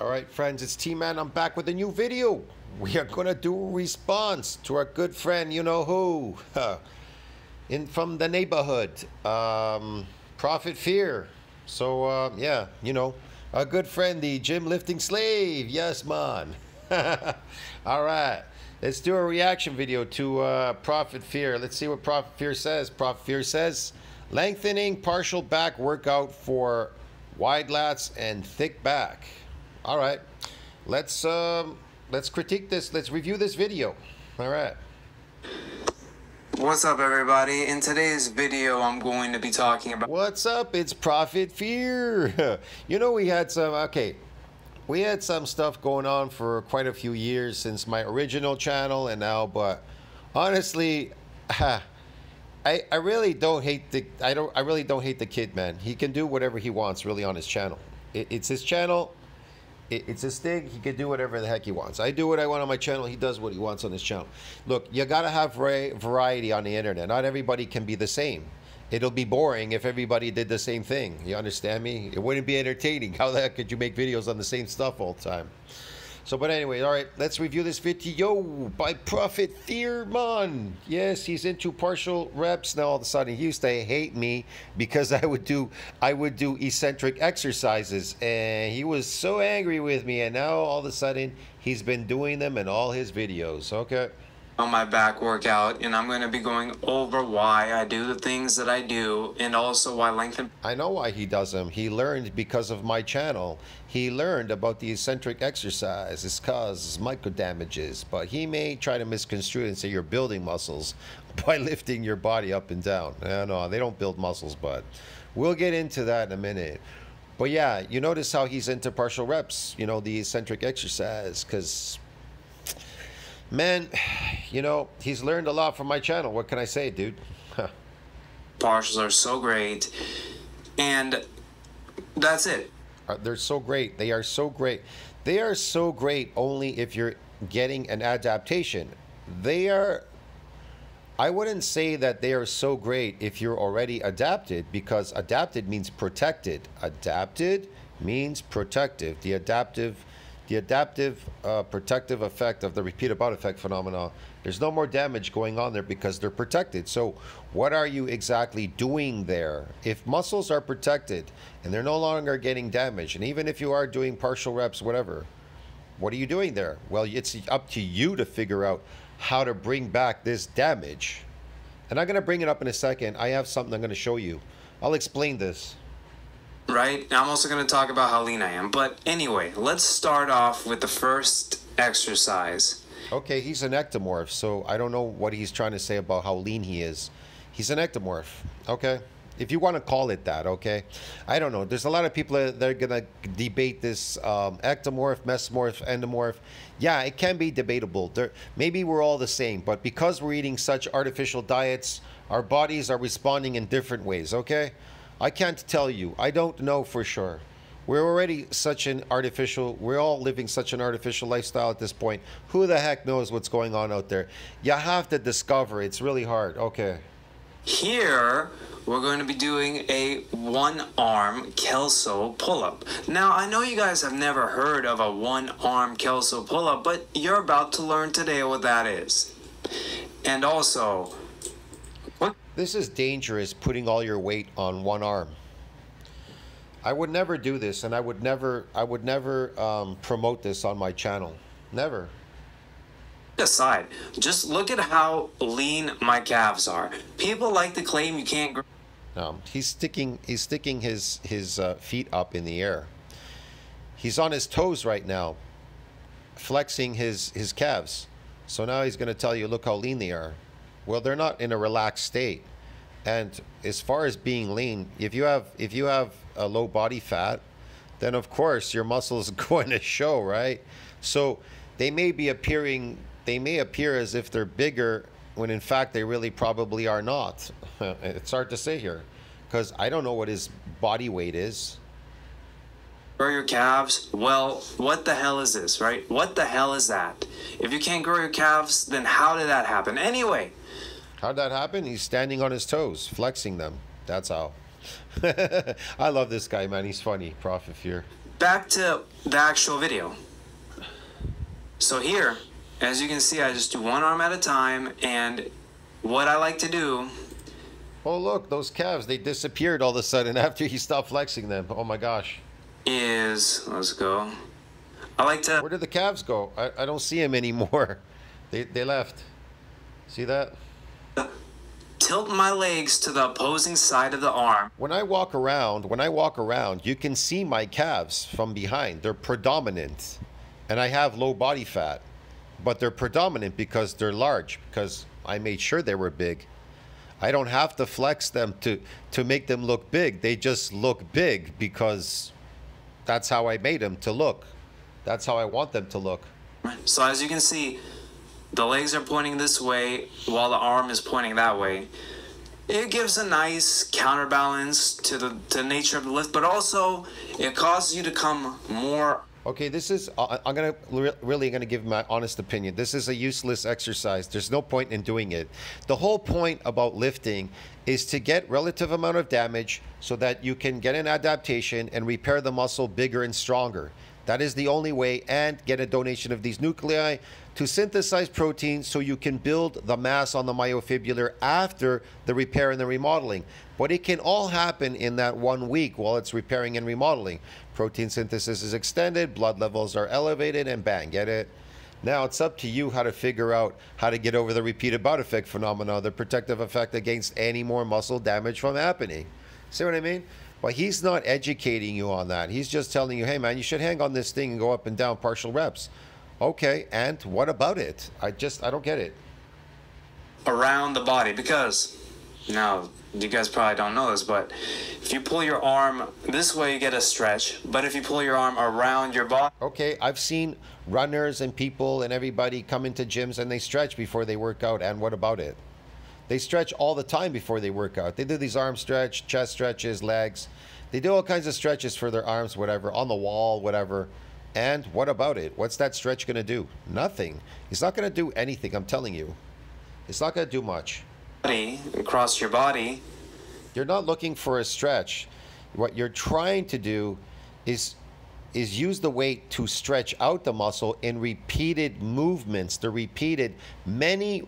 All right, friends, it's T-Man. I'm back with a new video. We are going to do a response to our good friend, you know who, from the neighborhood, Prophetfear. So, yeah, you know, a good friend, the gym lifting slave. Yes, man. All right, let's do a reaction video to Prophetfear. Let's see what Prophetfear says. Prophetfear says, lengthening partial back workout for wide lats and thick back. All right, let's critique this. Let's review this video. All right. What's up, everybody? In today's video, I'm going to be talking about... What's up? It's Prophetfear. You know, we had some stuff going on for quite a few years since my original channel and now, but honestly, I really don't hate the kid, man. He can do whatever he wants really on his channel. It's his channel. It's his thing. He can do whatever the heck he wants. I do what I want on my channel. He does what he wants on his channel. Look, you got to have variety on the internet. Not everybody can be the same. It'll be boring if everybody did the same thing. You understand me? It wouldn't be entertaining. How the heck could you make videos on the same stuff all the time? So, but anyway, all right, let's review this video by Prophetfear, man. Yes, he's into partial reps now. All of a sudden, he used to hate me because I would do eccentric exercises, and he was so angry with me. And now all of a sudden, he's been doing them in all his videos. Okay. On my back workout, and I'm going to be going over why I do the things that I do, and also why lengthen. I know why he does them. He learned because of my channel. He learned about the eccentric exercise. It causes micro damages, but he may try to misconstrue it and say you're building muscles by lifting your body up and down. No, they don't build muscles, but we'll get into that in a minute. But yeah, you notice how he's into partial reps, you know, the eccentric exercise, because man, you know, he's learned a lot from my channel. What can I say, dude? Partials are so great, and that's it. They're so great. They are so great. They are so great only if you're getting an adaptation. I wouldn't say that they are so great if you're already adapted, because adapted means protected. Adapted means protective. The adaptive protective effect of the repeat about effect phenomena. There's no more damage going on there because they're protected. So what are you exactly doing there? If muscles are protected and they're no longer getting damaged, and even if you are doing partial reps, whatever, what are you doing there? Well, it's up to you to figure out how to bring back this damage. And I'm going to bring it up in a second. I have something I'm going to show you. I'll explain this. Right? I'm also going to talk about how lean I am. But anyway, let's start off with the first exercise. Okay, he's an ectomorph, so I don't know what he's trying to say about how lean he is. He's an ectomorph, okay? If you want to call it that, okay? I don't know. There's a lot of people that are going to debate this ectomorph, mesomorph, endomorph. Yeah, it can be debatable. Maybe we're all the same, but because we're eating such artificial diets, our bodies are responding in different ways, okay? I can't tell you. I don't know for sure. We're already we're all living such an artificial lifestyle at this point. Who the heck knows what's going on out there? You have to discover. It's really hard. Okay. Here, we're going to be doing a one-arm Kelso pull-up. Now, I know you guys have never heard of a one-arm Kelso pull-up, but you're about to learn today what that is. And also, this is dangerous, putting all your weight on one arm. I would never do this, and I would never promote this on my channel. Never. Aside, just look at how lean my calves are. People like to claim you can't grow. He's sticking his feet up in the air. He's on his toes right now, flexing his calves. So now he's going to tell you, look how lean they are. Well, they're not in a relaxed state. And as far as being lean, if you have a low body fat, then of course your muscles are going to show, right? So they may appear as if they're bigger when in fact they really probably are not. It's hard to say here because I don't know what his body weight is. Grow your calves? Well, what the hell is this, right? What the hell is that? If you can't grow your calves, then how did that happen? Anyway. How'd that happen? He's standing on his toes, flexing them. That's how. I love this guy, man. He's funny. Prophetfear. back to the actual video. So here, as you can see, I just do one arm at a time, and what I like to do... Oh, look, those calves, they disappeared all of a sudden after he stopped flexing them. Oh my gosh. Is, let's go. I like to... Where did the calves go? I don't see them anymore. They left. See that? Tilt my legs to the opposing side of the arm. When I walk around, you can see my calves from behind. They're predominant. And I have low body fat. But they're predominant because they're large, because I made sure they were big. I don't have to flex them to make them look big. They just look big because that's how I made them to look. That's how I want them to look. So as you can see, the legs are pointing this way while the arm is pointing that way. It gives a nice counterbalance to the nature of the lift, but also it causes you to come more... Okay, this is, I'm really gonna give my honest opinion. This is a useless exercise. There's no point in doing it. The whole point about lifting is to get relative amount of damage so that you can get an adaptation and repair the muscle bigger and stronger. That is the only way, and get a donation of these nuclei to synthesize protein so you can build the mass on the myofibrillar after the repair and the remodeling. But it can all happen in that 1 week while it's repairing and remodeling. Protein synthesis is extended, blood levels are elevated, and bang, get it? Now it's up to you how to figure out how to get over the repeated bout effect phenomena, the protective effect against any more muscle damage from happening. See what I mean? Well, he's not educating you on that. He's just telling you, hey man, you should hang on this thing and go up and down partial reps. Okay, and what about it? I don't get it. Around the body, because now you guys probably don't know this, but if you pull your arm this way, you get a stretch. But if you pull your arm around your body... Okay, I've seen runners and people and everybody come into gyms and they stretch before they work out. And what about it? They stretch all the time before they work out. They do these arm stretch, chest stretches, legs. They do all kinds of stretches for their arms, whatever, on the wall, whatever. And what about it? What's that stretch going to do? Nothing. It's not going to do anything, I'm telling you. It's not going to do much. Across your body. You're not looking for a stretch. What you're trying to do is use the weight to stretch out the muscle in repeated movements. Many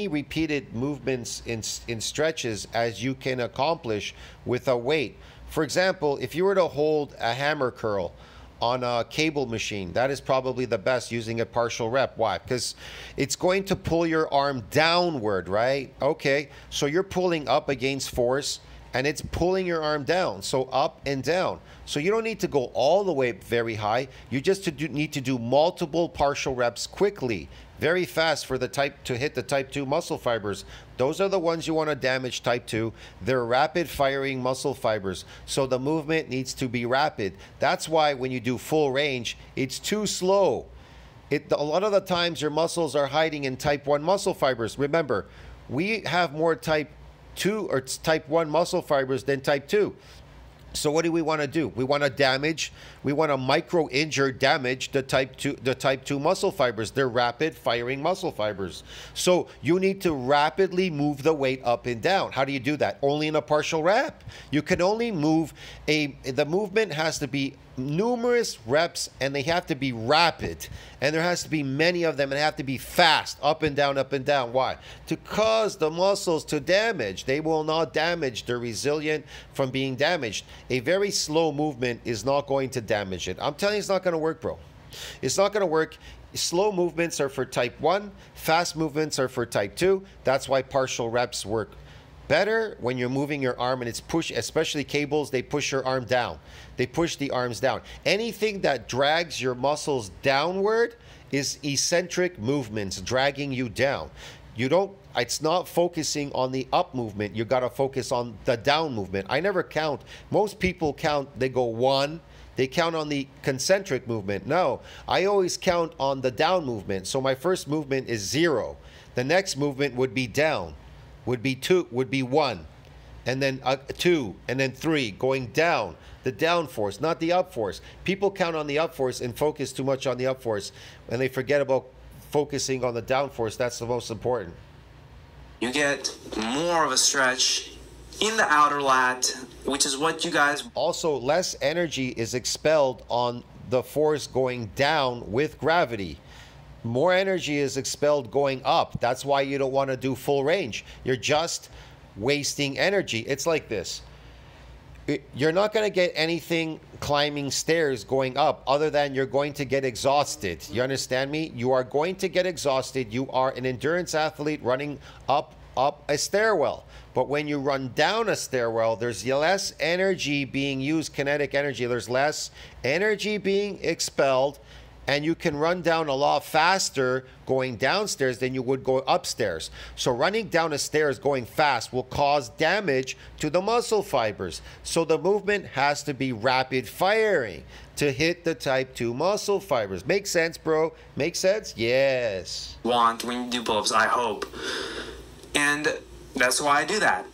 repeated movements in stretches as you can accomplish with a weight. For example, if you were to hold a hammer curl on a cable machine, that is probably the best using a partial rep. Why? Because it's going to pull your arm downward, right? Okay, so you're pulling up against force and it's pulling your arm down, so up and down. So you don't need to go all the way very high. You just need to do multiple partial reps quickly, very fast for the to hit the type 2 muscle fibers. Those are the ones you want to damage type 2. They're rapid firing muscle fibers, so the movement needs to be rapid. That's why when you do full range, it's too slow. A lot of the times your muscles are hiding in type 1 muscle fibers. Remember, we have more type 2 or type 1 muscle fibers than type 2. So what do? We want to micro injure, damage the type 2 muscle fibers. They're rapid firing muscle fibers. So you need to rapidly move the weight up and down. How do you do that? Only in a partial rep. You can only move the movement has to be numerous reps, and they have to be rapid, and there has to be many of them, and have to be fast, up and down, up and down. Why? To cause the muscles to damage. They will not damage. They're resilient from being damaged. A very slow movement is not going to damage it. I'm telling you, it's not going to work, bro. It's not going to work. Slow movements are for type 1. Fast movements are for type 2. That's why partial reps work better when you're moving your arm and it's push, especially cables, they push your arm down. They push the arms down. Anything that drags your muscles downward is eccentric movements, dragging you down. It's not focusing on the up movement. You got to focus on the down movement. I never count. Most people count, they go 1. They count on the concentric movement. No, I always count on the down movement. So my first movement is 0. The next movement would be down. Would be 2, would be 1, and then 2, and then 3, going down. The down force, not the up force. People count on the up force and focus too much on the up force, and they forget about focusing on the down force. That's the most important. You get more of a stretch in the outer lat, which is what you guys... Also, less energy is expelled on the force going down with gravity. More energy is expelled going up. That's why you don't want to do full range. You're just wasting energy. It's like this. You're not going to get anything climbing stairs going up other than you're going to get exhausted. You understand me? You are going to get exhausted. You are an endurance athlete running up a stairwell. But when you run down a stairwell, there's less energy being used, kinetic energy. There's less energy being expelled, and you can run down a lot faster going downstairs than you would go upstairs. So running down a stairs going fast will cause damage to the muscle fibers. So the movement has to be rapid firing to hit the type 2 muscle fibers. Make sense, bro? Make sense? Yes. Want when you do pull-ups, I hope. And that's why I do that.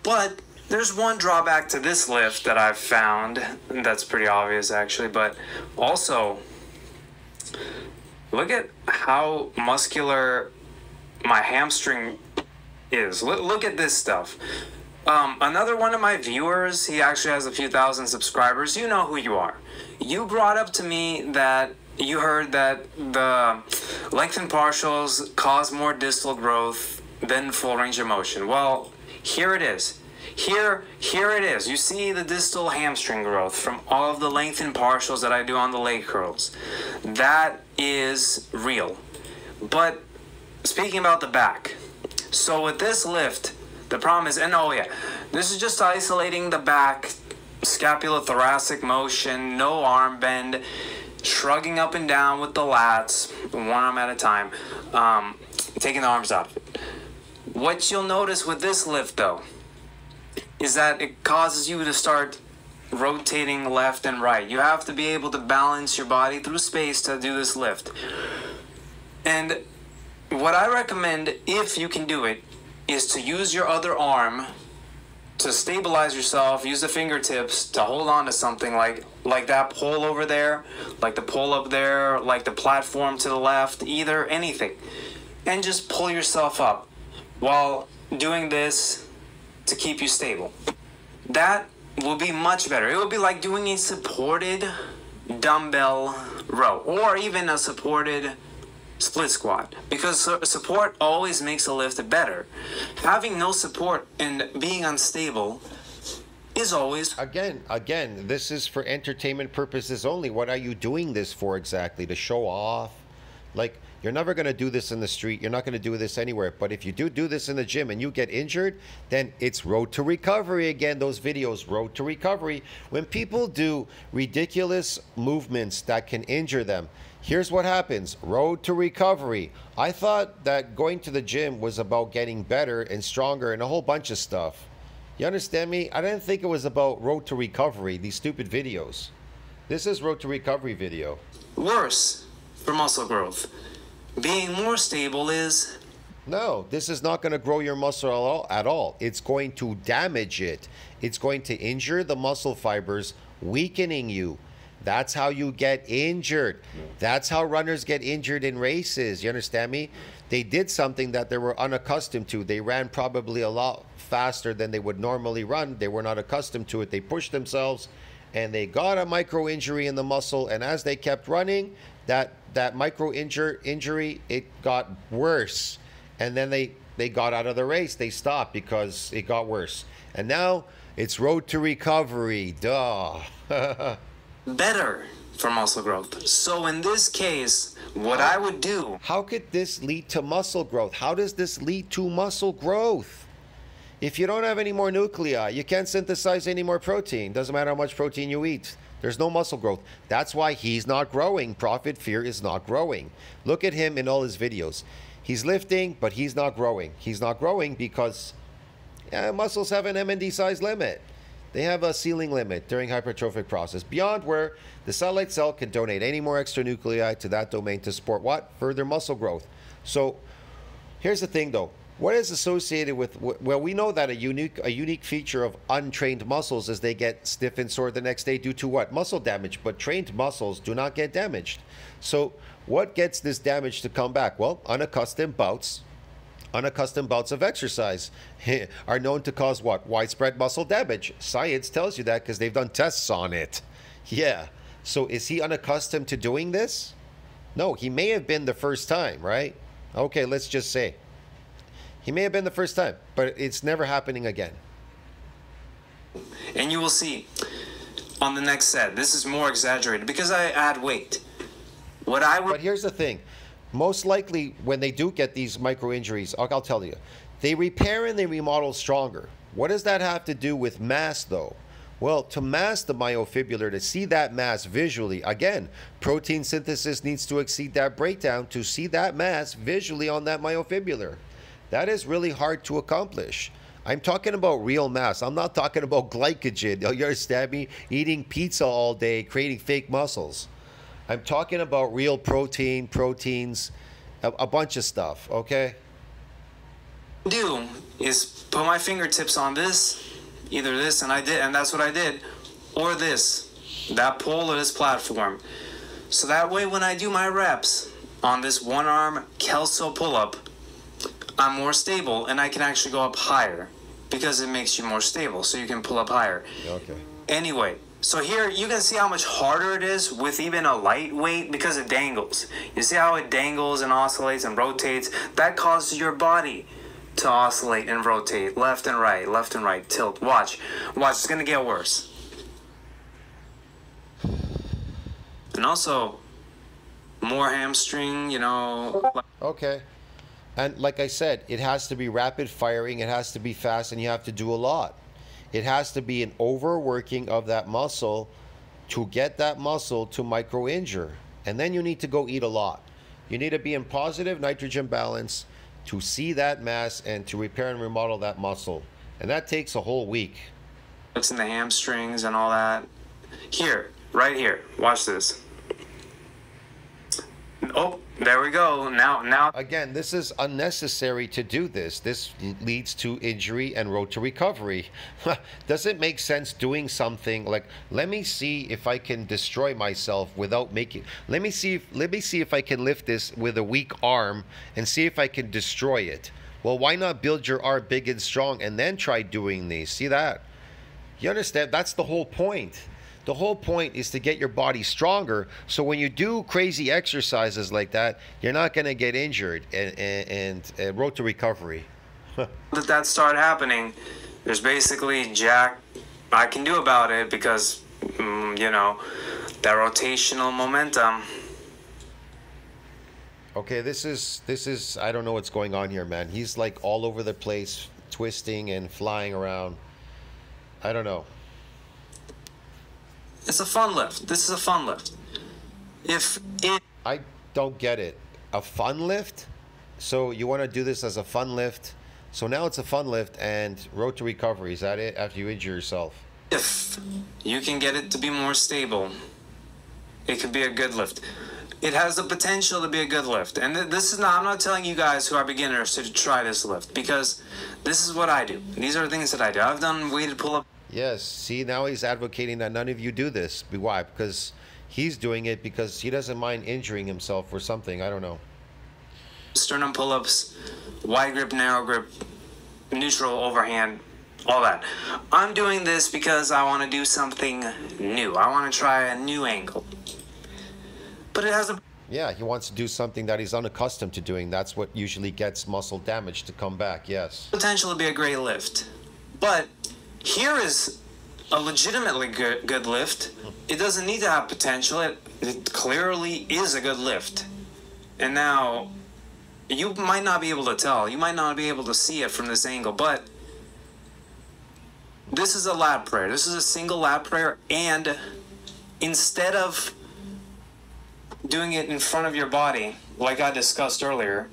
But there's one drawback to this lift that I've found. That's pretty obvious, actually. But also, look at how muscular my hamstring is. Look at this stuff. Another one of my viewers, he actually has a few thousand subscribers. You know who you are. You brought up to me that you heard that the lengthened partials cause more distal growth than full range of motion. Well, here it is. Here it is. You see the distal hamstring growth from all of the lengthened partials that I do on the leg curls. That is real. But speaking about the back, so with this lift, the problem is, and oh yeah, this is just isolating the back, scapulothoracic motion, no arm bend, shrugging up and down with the lats, one arm at a time, taking the arms out of it. What you'll notice with this lift though, is that it causes you to start rotating left and right. You have to be able to balance your body through space to do this lift. And what I recommend, if you can do it, is to use your other arm to stabilize yourself. Use the fingertips to hold on to something like that pole over there, like the pole up there, like the platform to the left, either, anything. And just pull yourself up while doing this to keep you stable. That will be much better. It will be like doing a supported dumbbell row or even a supported split squat, because support always makes a lift better. Having no support and being unstable is always... Again, this is for entertainment purposes only. What are you doing this for exactly? To show off? Like, you're never going to do this in the street. You're not going to do this anywhere. But if you do this in the gym and you get injured, then it's road to recovery again. Those videos, road to recovery. When people do ridiculous movements that can injure them, here's what happens. Road to recovery. I thought that going to the gym was about getting better and stronger and a whole bunch of stuff. You understand me? I didn't think it was about road to recovery, these stupid videos. This is road to recovery video. Worse for muscle growth. Being more stable is... No, this is not going to grow your muscle at all. It's going to damage it. It's going to injure the muscle fibers, weakening you. That's how you get injured. That's how runners get injured in races. You understand me? They did something that they were unaccustomed to. They ran probably a lot faster than they would normally run. They were not accustomed to it. They pushed themselves and they got a micro injury in the muscle. And as they kept running, that micro injury, it got worse. And then they got out of the race. They stopped because it got worse. And now it's road to recovery. Duh. Better for muscle growth. So in this case, what I would do... How could this lead to muscle growth? How does this lead to muscle growth? If you don't have any more nuclei, you can't synthesize any more protein. Doesn't matter how much protein you eat. There's no muscle growth. That's why he's not growing. Prophetfear is not growing. Look at him in all his videos. He's lifting, but he's not growing. He's not growing because muscles have an MND size limit. They have a ceiling limit during hypertrophic process, beyond where the satellite cell can donate any more extra nuclei to that domain to support what? Further muscle growth. So here's the thing though. What is associated with, well, we know that a unique feature of untrained muscles is they get stiff and sore the next day due to what? Muscle damage, but trained muscles do not get damaged. So what gets this damage to come back? Well, unaccustomed bouts unaccustomed bouts of exercise are known to cause what? Widespread muscle damage. Science tells you that because they've done tests on it. Yeah. So is he unaccustomed to doing this? No, he may have been the first time, right? Okay, let's just say. He may have been the first time, but it's never happening again. And you will see on the next set, this is more exaggerated because I add weight. But here's the thing. Most likely when they do get these micro injuries, I'll tell you, they repair and they remodel stronger. What does that have to do with mass though? Well, to mass the myofibrillar, to see that mass visually, again, protein synthesis needs to exceed that breakdown to see that mass visually on that myofibrillar. That is really hard to accomplish. I'm talking about real mass. I'm not talking about glycogen. You understand me? Eating pizza all day, creating fake muscles. I'm talking about real proteins, a bunch of stuff, okay? Do is put my fingertips on this, either this, and that's what I did, or this, that pole or this platform. So that way when I do my reps on this one arm Kelso pull-up, I'm more stable and I can actually go up higher because it makes you more stable, so you can pull up higher. Okay. Anyway, so here you can see how much harder it is with even a lightweight because it dangles. You see how it dangles and oscillates and rotates? That causes your body to oscillate and rotate left and right, tilt. Watch, it's gonna get worse. And also, more hamstring, you know. Okay. And like I said, it has to be rapid firing, it has to be fast, and you have to do a lot. It has to be an overworking of that muscle to get that muscle to micro injure. And then you need to go eat a lot. You need to be in positive nitrogen balance to see that mass and to repair and remodel that muscle. And that takes a whole week. It's in the hamstrings and all that. Here, right here, watch this. Oh, there we go. Now. Again, this is unnecessary to do this. This leads to injury and road to recovery. Does it make sense doing something like, let me see if I can destroy myself without making, let me see if I can lift this with a weak arm and see if I can destroy it. Well, why not build your arm big and strong and then try doing these? See that? You understand? That's the whole point. The whole point is to get your body stronger, so when you do crazy exercises like that, you're not going to get injured and road to recovery. that started happening, there's basically jack I can do about it because, you know, that rotational momentum. Okay, this is I don't know what's going on here, man. He's like all over the place, twisting and flying around. I don't know. It's a fun lift. This is a fun lift. I don't get it. A fun lift? So you want to do this as a fun lift? So now it's a fun lift and road to recovery. Is that it after you injure yourself? If you can get it to be more stable, it could be a good lift. It has the potential to be a good lift. And this is not, I'm not telling you guys who are beginners to try this lift because this is what I do. These are the things that I do. I've done weighted pull-up. Yes, see, now he's advocating that none of you do this. Why? Because he's doing it because he doesn't mind injuring himself or something. I don't know. Sternum pull-ups, wide grip, narrow grip, neutral, overhand, all that. I'm doing this because I want to do something new. I want to try a new angle. But it has a... Yeah, he wants to do something that he's unaccustomed to doing. That's what usually gets muscle damage to come back, yes. Potential to be a great lift. But here is a legitimately good lift. It doesn't need to have potential. It clearly is a good lift. And now, you might not be able to tell. You might not be able to see it from this angle, but this is a lat prayer. This is a single lat prayer, and instead of doing it in front of your body, like I discussed earlier,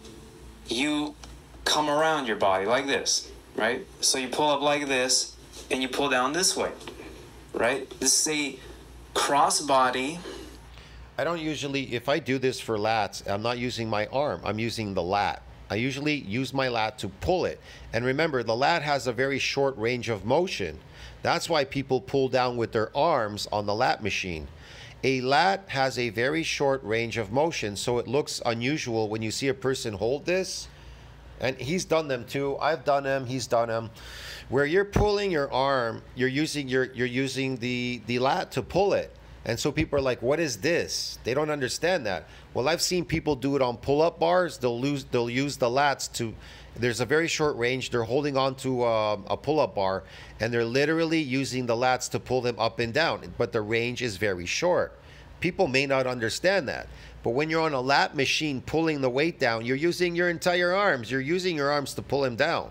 you come around your body like this, right? So you pull up like this, and you pull down this way, right? This is a cross body. I don't usually, if I do this for lats, I'm not using my arm, I'm using the lat. I usually use my lat to pull it. And remember, the lat has a very short range of motion. That's why people pull down with their arms on the lat machine. A lat has a very short range of motion, so it looks unusual when you see a person hold this And he's done them too. I've done them. He's done them. Where you're pulling your arm, you're using the lat to pull it. And so people are like, "What is this?" They don't understand that. Well, I've seen people do it on pull-up bars. They'll use the lats to. There's a very short range. They're holding on to a pull-up bar, and they're literally using the lats to pull them up and down. But the range is very short. People may not understand that. But when you're on a lat machine pulling the weight down, you're using your entire arms. You're using your arms to pull him down.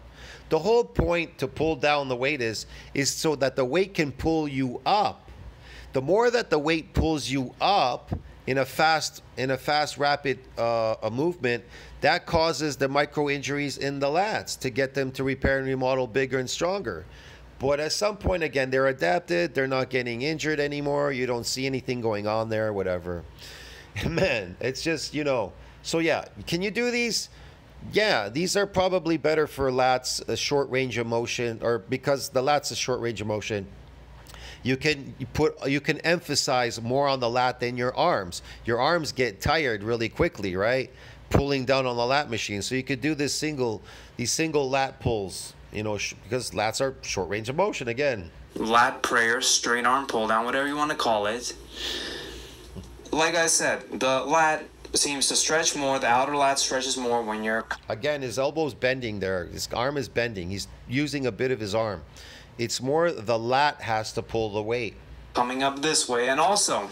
The whole point to pull down the weight is so that the weight can pull you up. The more that the weight pulls you up in a fast, rapid movement, that causes the micro injuries in the lats to get them to repair and remodel bigger and stronger. But at some point, again, they're adapted. They're not getting injured anymore. You don't see anything going on there, whatever. Man, it's just, So yeah, can you do these? Yeah, these are probably better for lats, a short range of motion, or because the lats is short range of motion. You can emphasize more on the lat than your arms. Your arms get tired really quickly, right? Pulling down on the lat machine. So you could do these single lat pulls, because lats are short range of motion again. Lat prayer, straight arm pull down, whatever you want to call it. Like I said, the lat seems to stretch more. The outer lat stretches more when you're... Again, his elbow's bending there. His arm is bending. He's using a bit of his arm. It's more the lat has to pull the weight. Coming up this way. And also,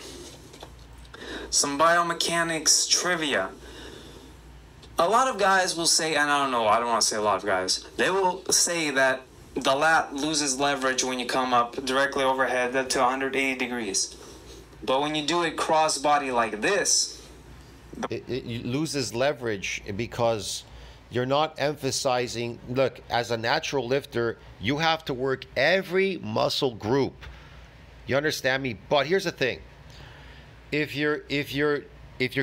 some biomechanics trivia. A lot of guys will say, and I don't want to say a lot of guys, they will say that the lat loses leverage when you come up directly overhead to 180 degrees. But when you do it cross body like this, it loses leverage because you're not emphasizing. Look, as a natural lifter, you have to work every muscle group. You understand me? But here's the thing: if you're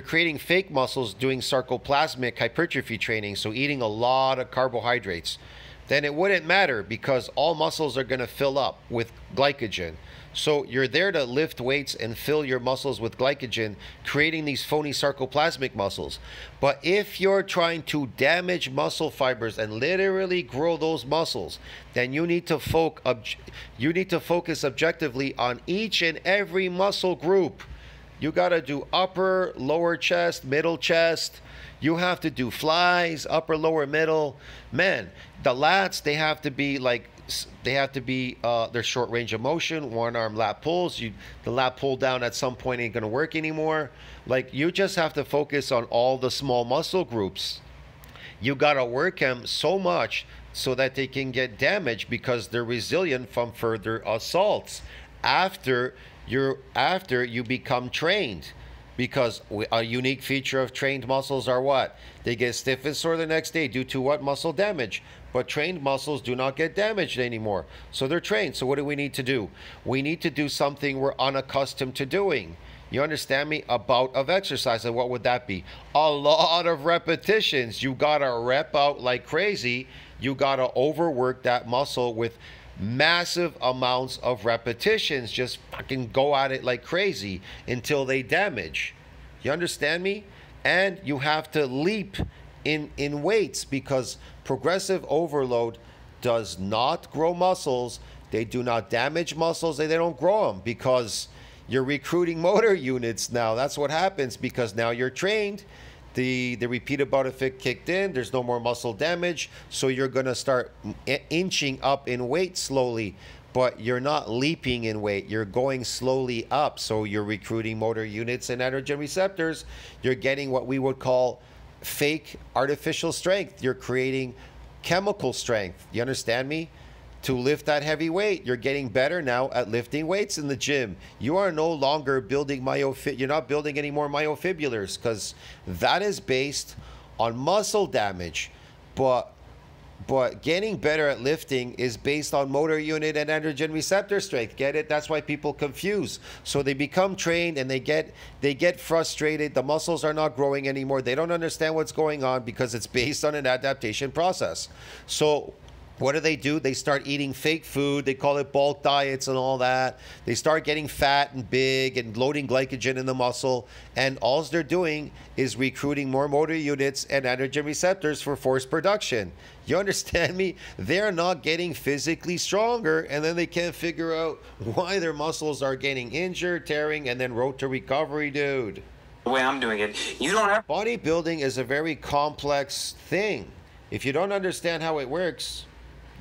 creating fake muscles doing sarcoplasmic hypertrophy training, so eating a lot of carbohydrates, then it wouldn't matter because all muscles are going to fill up with glycogen. So you're there to lift weights and fill your muscles with glycogen, creating these phony sarcoplasmic muscles. But if you're trying to damage muscle fibers and literally grow those muscles, then you need to focus objectively on each and every muscle group. You got to do upper, lower chest, middle chest. You have to do flies, upper, lower, middle. Man, the lats, they have to be their short range of motion, one arm lat pulls. The lat pull down at some point ain't gonna work anymore. Like, you just have to focus on all the small muscle groups. You gotta work them so much so that they can get damaged because they're resilient from further assaults after you become trained. Because a unique feature of trained muscles are what? They get stiff and sore the next day due to what? Muscle damage. But trained muscles do not get damaged anymore. So they're trained. So what do we need to do? We need to do something we're unaccustomed to doing. You understand me? A bout of exercise. And what would that be? A lot of repetitions. You got to rep out like crazy. You got to overwork that muscle with massive amounts of repetitions. Just fucking go at it like crazy until they damage. You understand me? And you have to leap in weights because progressive overload does not grow muscles. They do not damage muscles. They don't grow them because you're recruiting motor units now. That's what happens because now you're trained. The repeated bout effect kicked in. There's no more muscle damage. So you're going to start inching up in weight slowly, but you're not leaping in weight. You're going slowly up. So you're recruiting motor units and androgen receptors. You're getting what we would call fake artificial strength. You're creating chemical strength. You understand me? To lift that heavy weight, you're getting better now at lifting weights in the gym. You are no longer building you're not building any more myofibulars because that is based on muscle damage. But getting better at lifting is based on motor unit and androgen receptor strength. Get it? That's why people confuse. So they become trained and they get frustrated. The muscles are not growing anymore. They don't understand what's going on because it's based on an adaptation process. So what do? They start eating fake food. They call it bulk diets and all that. They start getting fat and big and loading glycogen in the muscle. And all they're doing is recruiting more motor units and androgen receptors for force production. You understand me? They're not getting physically stronger, and then they can't figure out why their muscles are getting injured, tearing, and then road to recovery, dude. The way I'm doing it, you don't have Bodybuilding is a very complex thing. If you don't understand how it works,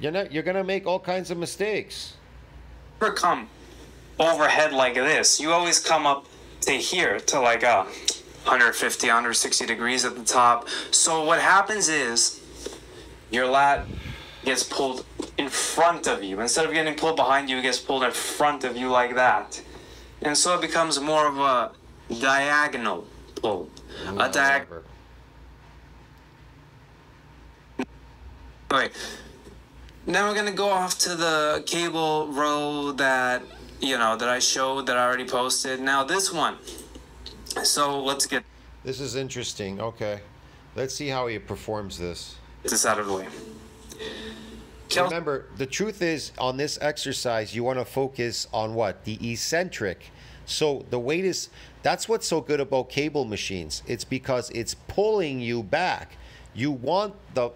you're gonna make all kinds of mistakes. to come overhead like this. You always come up to here to like 150, 160 degrees at the top. So what happens is your lat gets pulled in front of you. Instead of getting pulled behind you, it gets pulled in front of you like that. And so it becomes more of a diagonal pull. A diagonal. Alright. Now we're gonna go off to the cable row that that I showed, that I already posted. Now this one. So let's get This is interesting. Okay. Let's see how he performs this. this out of the way. Remember, the truth is, on this exercise, you want to focus on what? The eccentric. So the weight is, that's what's so good about cable machines. It's because it's pulling you back. You want the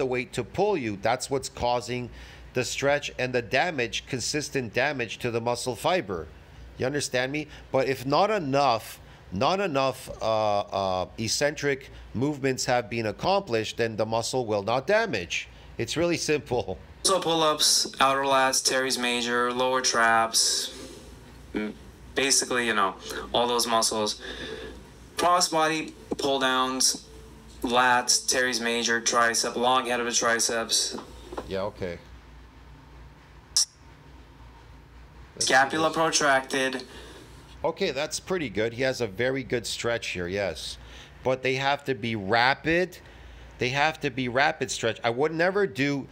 weight to pull you. That's what's causing the stretch and the damage, consistent damage to the muscle fiber. You understand me? But if not enough eccentric movements have been accomplished, then the muscle will not damage. It's really simple. So pull-ups, outer lats, teres major, lower traps, basically, all those muscles. Crossbody pull-downs, lats, teres major, tricep, long head of the triceps. Yeah, okay. Scapula protracted. Okay, that's pretty good. He has a very good stretch here, yes. But they have to be rapid. They have to be rapid stretch. I would never do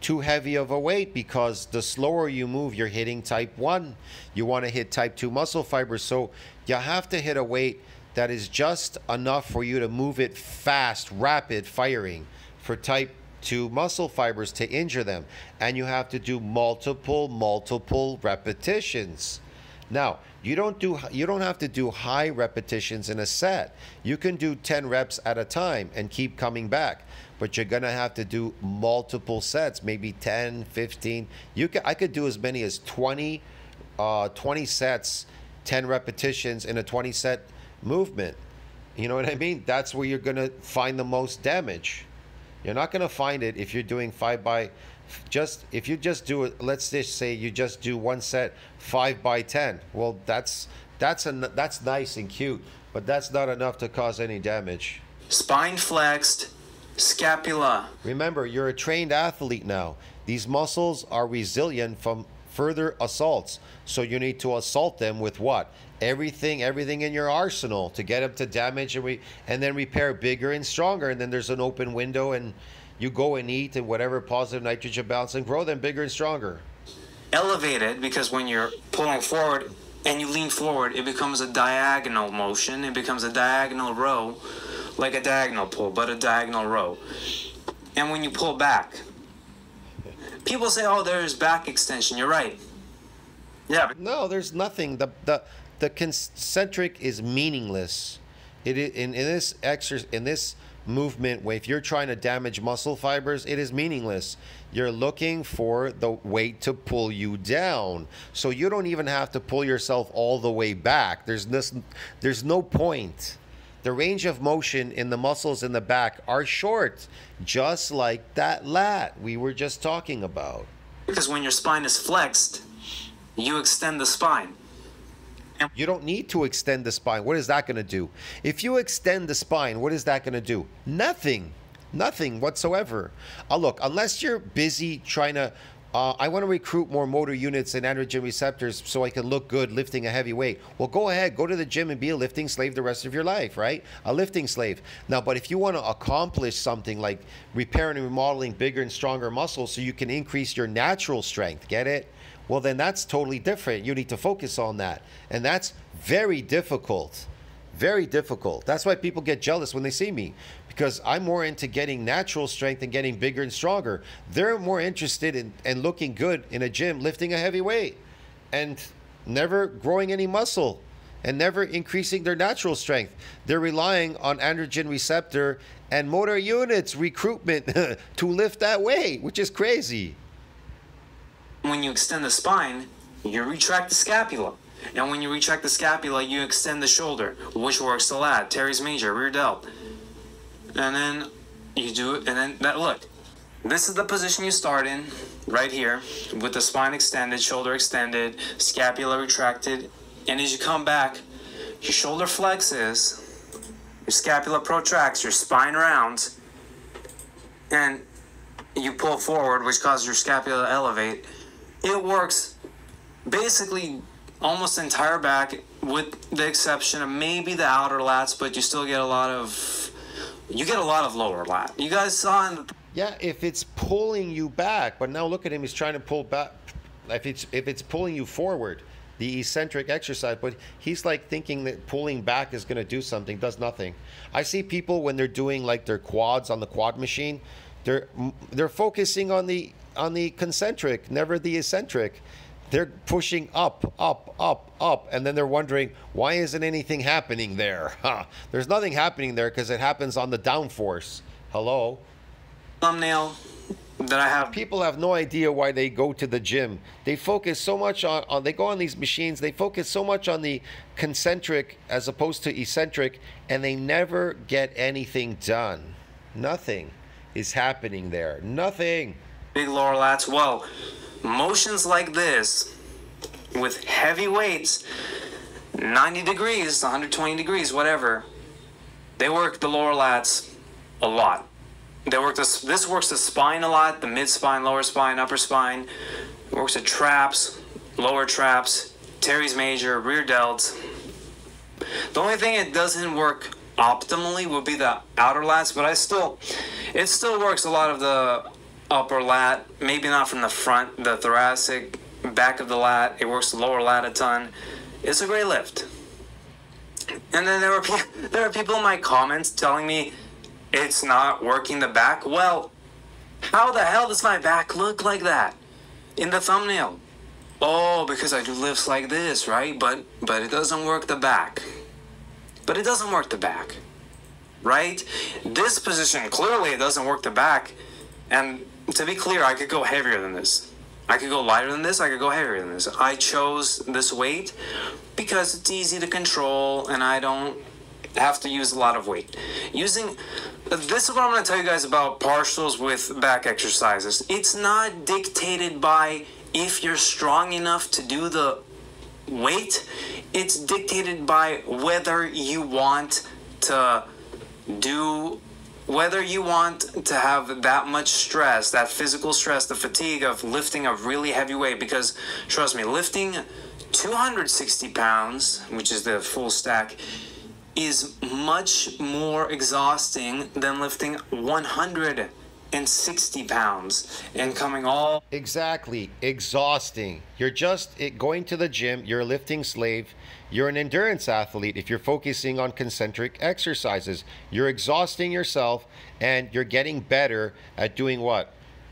too heavy of a weight, because the slower you move, you're hitting type 1. You want to hit type 2 muscle fibers. So you have to hit a weight that is just enough for you to move it fast, rapid firing for type 2 muscle fibers to injure them. And you have to do multiple repetitions. Now, you don't have to do high repetitions in a set. You can do 10 reps at a time and keep coming back. But you're going to have to do multiple sets, maybe 10, 15. I could do as many as 20 sets, 10 repetitions in a 20 set movement. You know what I mean? That's where you're going to find the most damage. You're not going to find it if you're doing if you just do it, let's just say you just do one set 5 by 10. Well, that's nice and cute, but that's not enough to cause any damage. Spine flexed, scapula. Remember, you're a trained athlete now. These muscles are resilient from further assaults. So you need to assault them with what? Everything in your arsenal to get them to damage and then repair bigger and stronger. And then there's an open window, and you go and eat and whatever positive nitrogen balance and grow them bigger and stronger. Elevated, because when you're pulling forward and you lean forward, it becomes a diagonal motion. It becomes a diagonal row, like a diagonal pull, but a diagonal row. And when you pull back, people say, oh, there's back extension. You're right. Yeah. But no, there's nothing. The concentric is meaningless. It is, in this movement, if you're trying to damage muscle fibers, it is meaningless. You're looking for the weight to pull you down. So you don't even have to pull yourself all the way back. There's no point. The range of motion in the muscles in the back are short, just like that lat we were just talking about. Because when your spine is flexed, you extend the spine. You don't need to extend the spine. What is that going to do? If you extend the spine, what is that going to do? Nothing. Nothing whatsoever. Look, unless you're busy trying to, I want to recruit more motor units and androgen receptors so I can look good lifting a heavy weight. Well, go ahead, go to the gym and be a lifting slave the rest of your life, right? A lifting slave. Now, but if you want to accomplish something like repairing and remodeling bigger and stronger muscles so you can increase your natural strength, get it? Well, then that's totally different. You need to focus on that. And that's very difficult. Very difficult. That's why people get jealous when they see me, because I'm more into getting natural strength and getting bigger and stronger. They're more interested in looking good in a gym, lifting a heavy weight, and never growing any muscle and never increasing their natural strength. They're relying on androgen receptor and motor units recruitment to lift that weight, which is crazy. When you extend the spine, you retract the scapula. And when you retract the scapula, you extend the shoulder, which works the lat, teres major, rear delt. And then you do it, and then that, look, this is the position you start in, right here, with the spine extended, shoulder extended, scapula retracted. And as you come back, your shoulder flexes, your scapula protracts, your spine rounds, and you pull forward, which causes your scapula to elevate. It works basically almost the entire back, with the exception of maybe the outer lats, but you still get a lot of lower lat. You guys saw in the... Yeah, if it's pulling you back, but now look at him, he's trying to pull back. If it's pulling you forward, the eccentric exercise, but he's like thinking that pulling back is going to do something, does nothing. I see people when they're doing like their quads on the quad machine, they're focusing on the concentric, never the eccentric. They're pushing up, up, up, up, and then they're wondering, why isn't anything happening there? There's nothing happening there because it happens on the downforce. Hello? Thumbnail that I have. People have no idea why they go to the gym. They focus so much on they go on these machines, they focus so much on the concentric as opposed to eccentric, and they never get anything done. Nothing is happening there. Nothing. Big lower lats. Well, motions like this with heavy weights, 90 degrees, 120 degrees, whatever, they work the lower lats a lot. They work this works the spine a lot, the mid spine, lower spine, upper spine. It works the traps, lower traps, teres major, rear delt. The only thing it doesn't work optimally would be the outer lats, but it still works a lot of the upper lat, maybe not from the front, the thoracic, back of the lat. It works the lower lat a ton. It's a great lift. And then there are people in my comments telling me it's not working the back. Well, how the hell does my back look like that in the thumbnail? Oh, because I do lifts like this, right? But it doesn't work the back. But it doesn't work the back, right? This position, clearly it doesn't work the back. And to be clear, I could go heavier than this. I could go lighter than this. I could go heavier than this. I chose this weight because it's easy to control and I don't have to use a lot of weight. This is what I'm going to tell you guys about partials with back exercises. It's not dictated by if you're strong enough to do the weight. It's dictated by whether you want to have that much stress, that physical stress, the fatigue of lifting a really heavy weight. Because trust me, lifting 260 pounds, which is the full stack, is much more exhausting than lifting 160 pounds and coming all... Exactly. Exhausting. You're just going to the gym. You're a lifting slave. You're an endurance athlete if you're focusing on concentric exercises. You're exhausting yourself and you're getting better at doing what?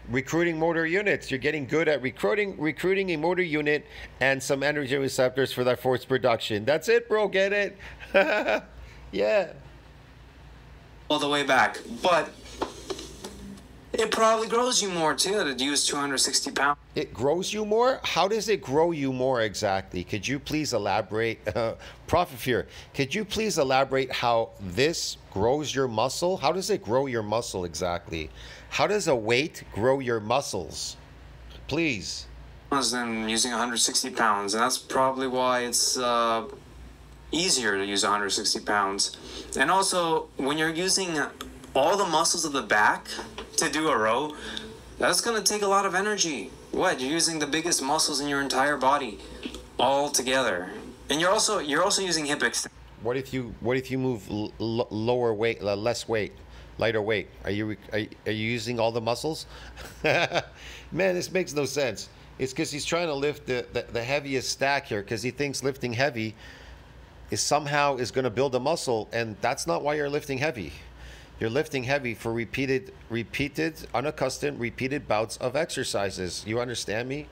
Recruiting motor units. You're getting good at recruiting a motor unit and some energy receptors for that force production. That's it, bro. Get it? Yeah. All the way back. But it probably grows you more too to use 260 pounds. It grows you more? How does it grow you more exactly? Could you please elaborate? Prophetfear, could you please elaborate how this grows your muscle? How does it grow your muscle exactly? How does a weight grow your muscles? Please. Than using 160 pounds, and that's probably why it's easier to use 160 pounds. And also, when you're using all the muscles of the back to do a row, that's going to take a lot of energy. What? You're using the biggest muscles in your entire body all together. And you're also using hip extension. What if you move lower weight, less weight, lighter weight? Are you using all the muscles? Man, this makes no sense. It's because he's trying to lift the heaviest stack here because he thinks lifting heavy is somehow is going to build a muscle, and that's not why you're lifting heavy. You're lifting heavy for repeated, unaccustomed, repeated bouts of exercises. You understand me?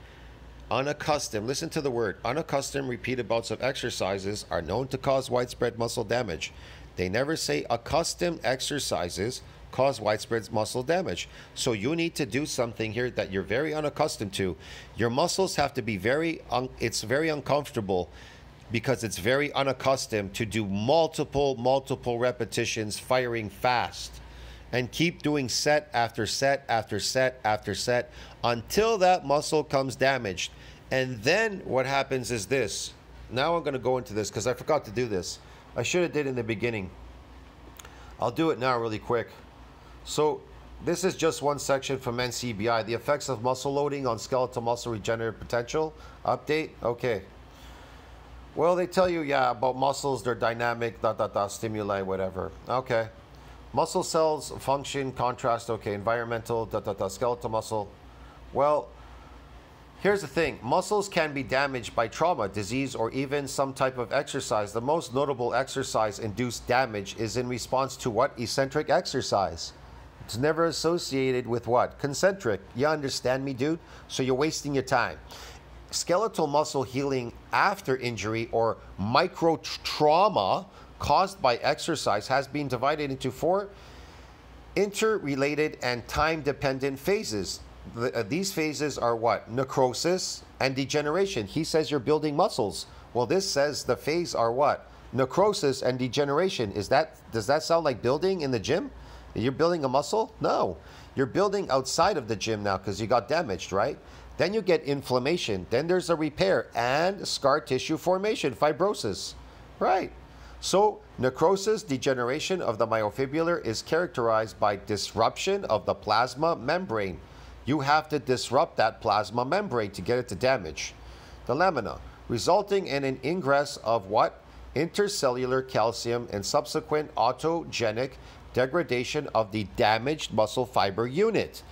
Unaccustomed, listen to the word, unaccustomed, repeated bouts of exercises are known to cause widespread muscle damage. They never say accustomed exercises cause widespread muscle damage. So you need to do something here that you're very unaccustomed to. Your muscles have to be it's very uncomfortable, because it's very unaccustomed to do multiple repetitions firing fast, and keep doing set after set after set after set until that muscle comes damaged. And then what happens is this. Now I'm going to go into this because I forgot to do this. I should have did in the beginning. I'll do it now really quick. So this is just one section from NCBI, the effects of muscle loading on skeletal muscle regenerative potential. Update. Okay. Well, they tell you, yeah, about muscles, they're dynamic, stimuli, whatever. Okay. Muscle cells function, contrast, okay. Environmental, skeletal muscle. Well, here's the thing. Muscles can be damaged by trauma, disease, or even some type of exercise. The most notable exercise-induced damage is in response to what? Eccentric exercise. It's never associated with what? Concentric. You understand me, dude? So you're wasting your time. Skeletal muscle healing after injury or micro-trauma caused by exercise has been divided into 4 interrelated and time-dependent phases. These phases are what? Necrosis and degeneration. He says you're building muscles. Well, this says the phase are what? Necrosis and degeneration. Does that sound like building in the gym? You're building a muscle? No. You're building outside of the gym now because you got damaged, right? Then you get inflammation. Then there's a repair and scar tissue formation, fibrosis. Right. So necrosis, degeneration of the myofibrillar is characterized by disruption of the plasma membrane. You have to disrupt that plasma membrane to get it to damage the lamina, resulting in an ingress of what? Intercellular calcium and subsequent autogenic degradation of the damaged muscle fiber unit.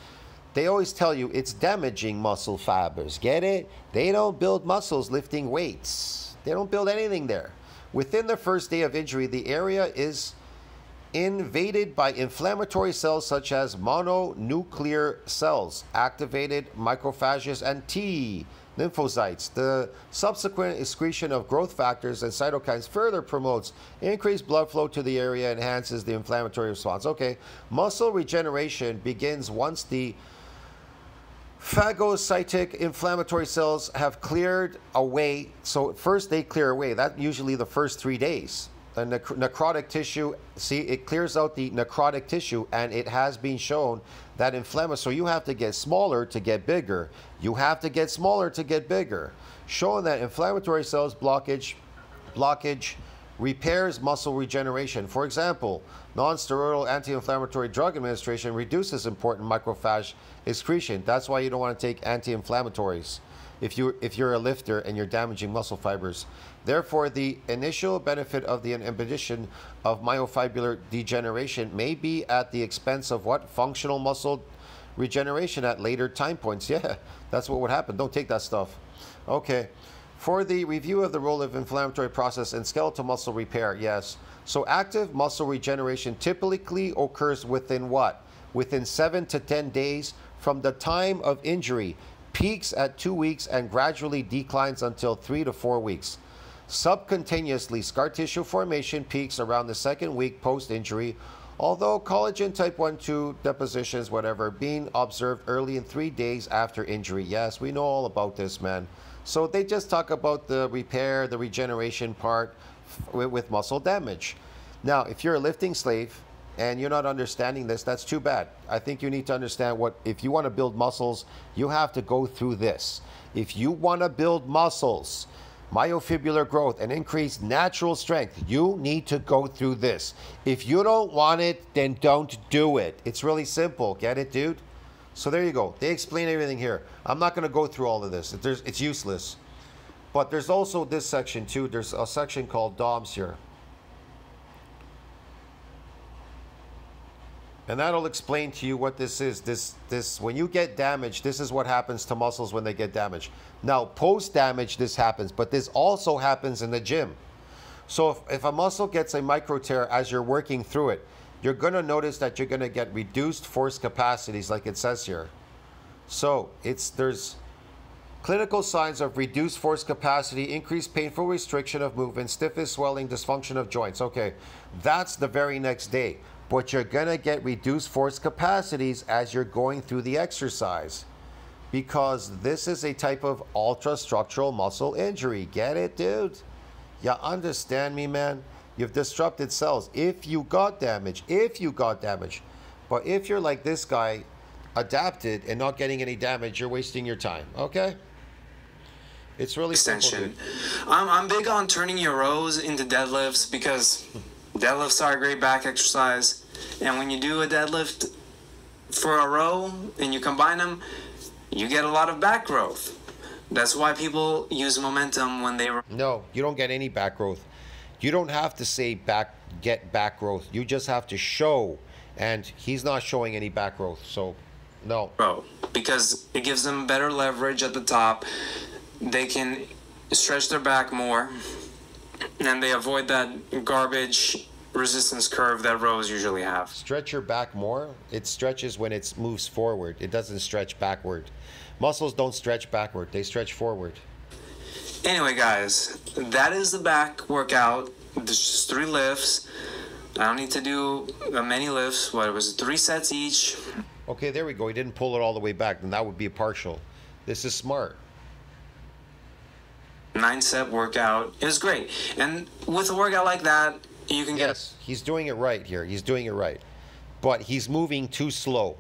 They always tell you it's damaging muscle fibers. Get it? They don't build muscles lifting weights. They don't build anything there. Within the first day of injury, the area is invaded by inflammatory cells such as mononuclear cells, activated macrophages, and T lymphocytes. The subsequent excretion of growth factors and cytokines further promotes increased blood flow to the area and enhances the inflammatory response. Okay, muscle regeneration begins once the phagocytic inflammatory cells have cleared away. So first they clear away. That's usually the first 3 days. The necrotic tissue, see, it clears out the necrotic tissue, and it has been shown that inflammation, so you have to get smaller to get bigger. You have to get smaller to get bigger. Showing that inflammatory cells blockage repairs muscle regeneration. For example, non-steroidal anti-inflammatory drug administration reduces important macrophage excretion. That's why you don't want to take anti-inflammatories if you're a lifter and you're damaging muscle fibers. Therefore, the initial benefit of the inhibition of myofibrillar degeneration may be at the expense of what? Functional muscle regeneration at later time points. Yeah, that's what would happen. Don't take that stuff. Okay. For the review of the role of inflammatory process in skeletal muscle repair, yes. So active muscle regeneration typically occurs within what? Within 7 to 10 days from the time of injury, peaks at 2 weeks and gradually declines until 3 to 4 weeks. Subcutaneously, scar tissue formation peaks around the 2nd week post-injury, although collagen type 1-2 depositions, whatever, being observed early in 3 days after injury. Yes, we know all about this, man. So they just talk about the repair, the regeneration part with muscle damage. Now, if you're a lifting slave and you're not understanding this, that's too bad. I think you need to understand if you want to build muscles, you have to go through this. If you want to build muscles, myofibrillar growth, and increase natural strength, you need to go through this. If you don't want it, then don't do it. It's really simple. Get it, dude? So there you go. They explain everything here. I'm not going to go through all of this. It's useless. But there's also this section too. There's a section called DOMS here. And that'll explain to you what this is. This when you get damaged, this is what happens to muscles when they get damaged. Now, post-damage, this happens, but this also happens in the gym. So if a muscle gets a micro tear as you're working through it, you're going to notice that you're going to get reduced force capacities like it says here. So there's clinical signs of reduced force capacity, increased painful restriction of movement, stiffness, swelling, dysfunction of joints. Okay, that's the very next day. But you're going to get reduced force capacities as you're going through the exercise, because this is a type of ultra-structural muscle injury. Get it, dude? You understand me, man? You've disrupted cells. If you got damage. But if you're like this guy, adapted and not getting any damage, you're wasting your time, okay? It's really extension. I'm big on turning your rows into deadlifts, because deadlifts are a great back exercise. And when you do a deadlift for a row and you combine them, you get a lot of back growth. That's why people use momentum when they... No, you don't get any back growth. You don't have to say get back growth. You just have to show, and he's not showing any back growth, so no. Bro, because it gives them better leverage at the top. They can stretch their back more, and they avoid that garbage resistance curve that rows usually have. Stretch your back more? It stretches when it moves forward. It doesn't stretch backward. Muscles don't stretch backward. They stretch forward. Anyway, guys, that is the back workout. There's just 3 lifts. I don't need to do many lifts. What, it was 3 sets each. Okay, there we go. He didn't pull it all the way back. Then that would be a partial. This is smart. 9-set workout. It was great. And with a workout like that, you can get... Yes, he's doing it right here. He's doing it right. But he's moving too slow.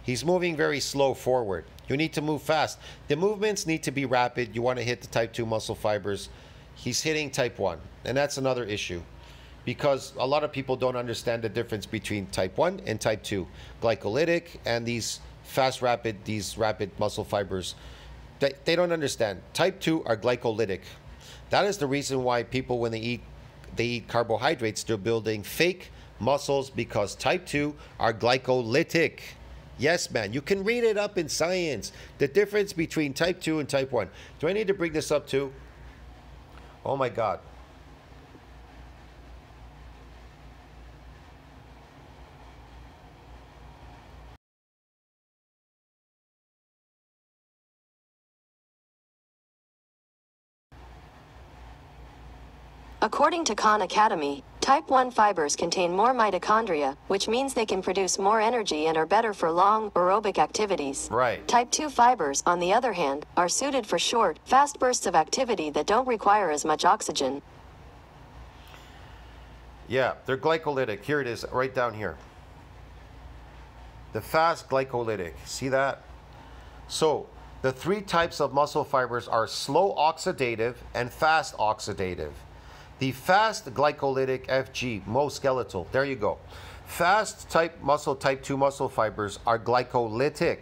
He's moving very slow forward. You need to move fast. The movements need to be rapid. You want to hit the type 2 muscle fibers. He's hitting type 1. And that's another issue, because a lot of people don't understand the difference between type 1 and type 2. Glycolytic and these rapid muscle fibers. They don't understand. Type 2 are glycolytic. That is the reason why people, when they eat carbohydrates, they're building fake muscles, because type 2 are glycolytic. Yes, man, you can read it up in science. The difference between type 2 and type 1. Do I need to bring this up too? Oh my God. According to Khan Academy, type 1 fibers contain more mitochondria, which means they can produce more energy and are better for long, aerobic activities. Right. Type 2 fibers, on the other hand, are suited for short, fast bursts of activity that don't require as much oxygen. Yeah, they're glycolytic. Here it is, right down here. The fast glycolytic. See that? So, the 3 types of muscle fibers are slow oxidative and fast oxidative. The fast glycolytic FG, most skeletal, there you go. Fast type 2 muscle fibers are glycolytic.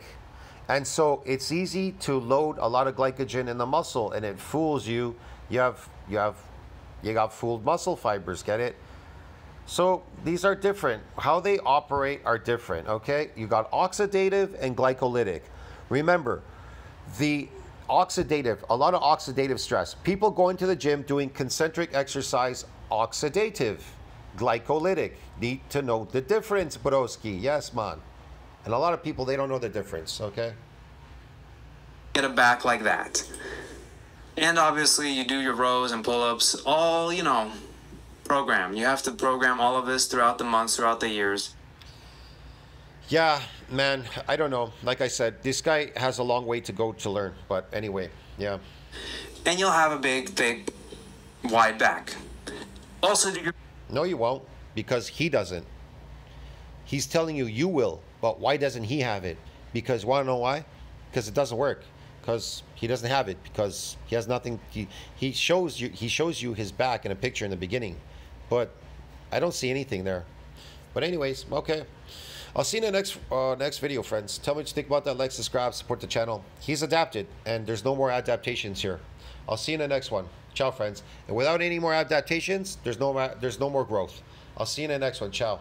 And so it's easy to load a lot of glycogen in the muscle, and it fools you. You got fooled muscle fibers, get it? So these are different. How they operate are different, okay? You got oxidative and glycolytic. Remember, the oxidative, a lot of oxidative stress. People going to the gym doing concentric exercise, oxidative, glycolytic. Need to know the difference, broski. Yes, man. And a lot of people, they don't know the difference, okay? Get a back like that. And obviously you do your rows and pull-ups, all, program. You have to program all of this throughout the months, throughout the years. Yeah, man, I don't know. Like I said, this guy has a long way to go to learn. But anyway, yeah. And you'll have a big, thick, wide back. Also, do your... No, you won't, because he doesn't. He's telling you you will, but why doesn't he have it? Because, want to know why? Because it doesn't work. Because he doesn't have it. Because he has nothing. He shows you his back in a picture in the beginning, but I don't see anything there. But anyways, okay. I'll see you in the next video, friends. Tell me what you think about that. Like, subscribe, support the channel. He's adapted, and there's no more adaptations here. I'll see you in the next one. Ciao, friends. And without any more adaptations, there's no more growth. I'll see you in the next one. Ciao.